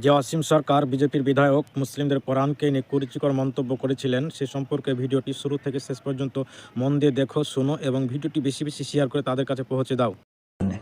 যে অসীম সরকার বিজেপির বিধায়ক মুসলিমদের কোরআনকে নিয়ে কুরুচিকর মন্তব্য করেছিলেন সে সম্পর্কে ভিডিওটি শুরু থেকে শেষ পর্যন্ত মন দিয়ে দেখো, শোনো এবং ভিডিওটি বেশি বেশি শেয়ার করে তাদের কাছে পৌঁছে দাও।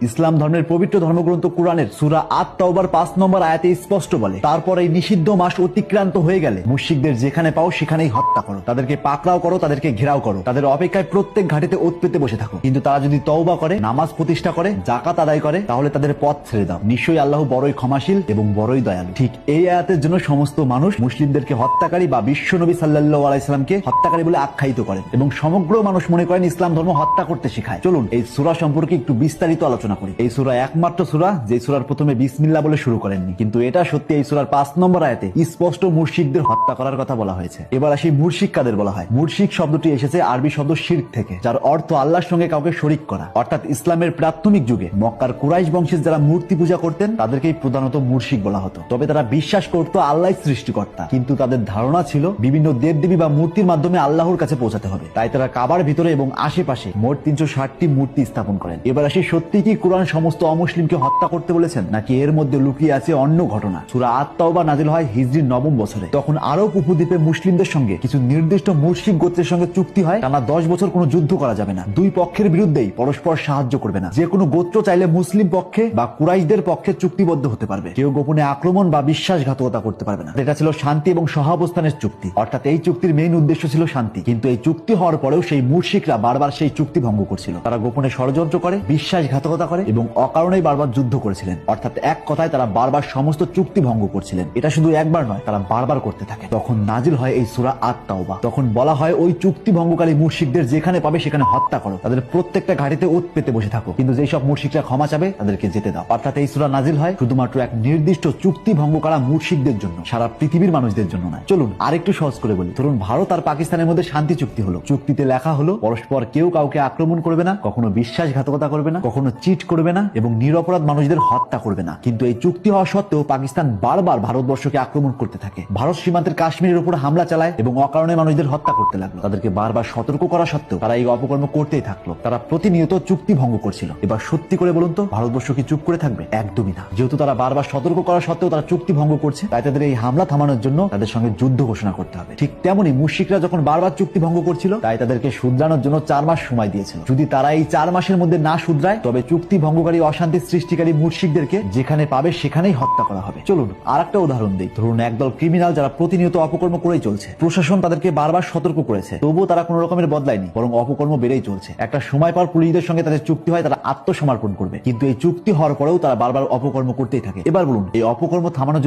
ইসলাম ধর্মের পবিত্র ধর্মগ্রন্থ কুরআনের সূরা আত-তাওবার ৫ নম্বর আয়াতে স্পষ্ট বলে, তারপর এই নিষিদ্ধ মাস অতিক্রান্ত হয়ে গেলে মুশরিকদের যেখানে পাও সেখানেই হত্যা করো, তাদেরকে পাকড়াও করো, তাদেরকে ঘেরাও করো, তাদের অপেক্ষায় প্রত্যেক ঘাটিতে ওত পেতে বসে থাকো। কিন্তু তারা যদি তওবা করে, নামাজ প্রতিষ্ঠা করে, যাকাত আদায় করে, তাহলে তাদের পথ ছেড়ে দাও। নিশ্চয়ই আল্লাহ বড়ই ক্ষমাশীল এবং বড়ই দয়ালু। ঠিক এই আয়াতের জন্য সমস্ত মানুষ মুসলিমদেরকে হত্যাকারী বা বিশ্ব নবী সাল্লাল্লাহু আলাইহি সাল্লামকে হত্যাকারী বলে আখ্যায়িত করেন এবং সমগ্র মানুষ মনে করেন ইসলাম ধর্ম হত্যা করতে শেখায়। চলুন এই সূরা সম্পর্কে একটু বিস্তারিত আলোচনা করি। এই সূরা একমাত্র সূরা যে সূরার প্রথমে বিসমিল্লাহ বলে শুরু করেননি, কিন্তু এটা সত্যি এই সূরার ৫ নম্বর আয়াতে স্পষ্ট মুশরিকদের হত্যা করার কথা বলা হয়েছে। এবার আসি মুশরিক কাদের বলা হয়। মুশরিক শব্দটি এসেছে আরবি শব্দ শিরক থেকে, যার অর্থ আল্লাহর সঙ্গে কাউকে শরীক করা। অর্থাৎ ইসলামের প্রাথমিক যুগে মক্কার কুরাইশ বংশের যারা মূর্তি পূজা করতেন তাদেরকেই প্রধানত মুশরিক বলা হতো। তবে তারা বিশ্বাস করত আল্লাহই সৃষ্টিকর্তা, কিন্তু তাদের ধারণা ছিল বিভিন্ন দেবদেবী বা মূর্তির মাধ্যমে আল্লাহর কাছে পৌঁছাতে হবে। তাই তারা কাবার ভিতরে এবং আশেপাশে মোট ৩৬০টি মূর্তি স্থাপন করেন। এবার আসি সত্যি কি কোরআন সমস্ত অমুসলিমকে হত্যা করতে বলেছেন, নাকি এর মধ্যে লুকিয়ে আছে অন্য ঘটনা। সূরা আত-তাওবা নাযিল হয় হিজরির ৯ম বছরে। তখন আরব উপদ্বীপে মুসলিমদের সঙ্গে কিছু নির্দিষ্ট মুশরিক গোত্রের সঙ্গে চুক্তি হয়, টানা ১০ বছর কোনো যুদ্ধ করা যাবে না, দুই পক্ষের বিরুদ্ধেই পরস্পর সাহায্য করবে না। যে কোনো গোত্র চাইলে মুসলিম পক্ষে বা কুরাইশদের পক্ষে চুক্তিবদ্ধ হতে পারবে, কেউ গোপনে আক্রমণ বা বিশ্বাসঘাতকতা করতে পারবে না। এটা ছিল শান্তি এবং সহাবস্থানের চুক্তি। অর্থাৎ এই চুক্তির মেইন উদ্দেশ্য ছিল শান্তি, কিন্তু এই চুক্তি হওয়ার পরেও সেই মুশরিকরা বারবার সেই চুক্তি ভঙ্গ করছিল। তারা গোপনে ষড়যন্ত্র করে, বিশ্বাসঘাতকতা করে এবং অকারণেই বারবার যুদ্ধ করেছিলেন। অর্থাৎ এক কথায় তারা বারবার সমস্ত চুক্তি ভঙ্গ করছিলেন। এটা শুধু একবার নয়, তারা বারবার করতে থাকে। তখন নাজিল হয় এই সূরা আত-তাওবা। তখন বলা হয় ওই চুক্তি ভঙ্গকারী মুশরিকদের যেখানে পাবে সেখানে হত্যা করো, তাদের প্রত্যেকটা ঘাটিতে ওত পেতে বসে থাকো, কিন্তু যেই সব মুশরিকরা ক্ষমা চাবে তাদেরকে যেতে দাও। অর্থাৎ এই সূরা নাজিল হয় শুধুমাত্র এক নির্দিষ্ট চুক্তি ভঙ্গ করা মুশরিকদের জন্য, সারা পৃথিবীর মানুষদের জন্য নয়। চলুন আরেকটু সহজ করে বলি। ধরুন ভারত আর পাকিস্তানের মধ্যে শান্তি চুক্তি হলো। চুক্তিতে লেখা হলো পরস্পর কেউ কাউকে আক্রমণ করবে না, কখনো বিশ্বাসঘাতকতা করবে না, কখনো চিট করবে না এবং নিরপরাধ মানুষদের হত্যা করবে না। কিন্তু এই চুক্তি হওয়া সত্ত্বেও পাকিস্তান বারবার ভারতবর্ষকে আক্রমণ করতে থাকে। ভারত সীমান্তের কাশ্মীরের উপর হামলা চালায় এবং অকারণে মানুষদের হত্যা করতে লাগলো। তাদেরকে বারবার সতর্ক করা সত্ত্বেও তারা এই অপকর্ম করতেই থাকলো। তারা প্রতিনিয়ত চুক্তি ভঙ্গ করছিল। এবার সত্যি করে বলুন তো, ভারতবর্ষ কি চুপ করে থাকবে? একদমই না। যেহেতু তারা বারবার সতর্ক করা সত্ত্বেও তারা চুক্তি ভঙ্গ করছে, তাই তাদের এই হামলা থামানোর জন্য তাদের সঙ্গে যুদ্ধ ঘোষণা করতে হবে। ঠিক তেমনি মুশরিকরা যখন বারবার চুক্তি ভঙ্গ করছিল, তাই তাদেরকে শুধরানোর জন্য ৪ মাস সময় দিয়েছিল। যদি তারা এই ৪ মাসের মধ্যে না শুধরায়, তবে চুক্তি ভঙ্গকারী অশান্তি সৃষ্টিকারী মুশরিকদেরকে যেখানে পাবে সেখানেই হত্যা করা হবে। চলুন আর একটা উদাহরণ দিই। ধরুন একদল ক্রিমিনাল যারা প্রতিনিয়ত অপকর্ম করেই চলছে। প্রশাসন তাদেরকে বারবার সতর্ক করেছে, তবুও তারা কোনো রকমের বদলায়নি, বরং অপকর্ম বেড়েই চলছে। একটা সময় পর পুলিশদের সঙ্গে তাদের চুক্তি হয়, তারা আত্মসমর্পণ করবে, কিন্তু এই চুক্তি হওয়ার পরেও তারা বারবার অপকর্ম করতেই থাকে। এবার বলুন এই অপকর্ম থামানোর জন্য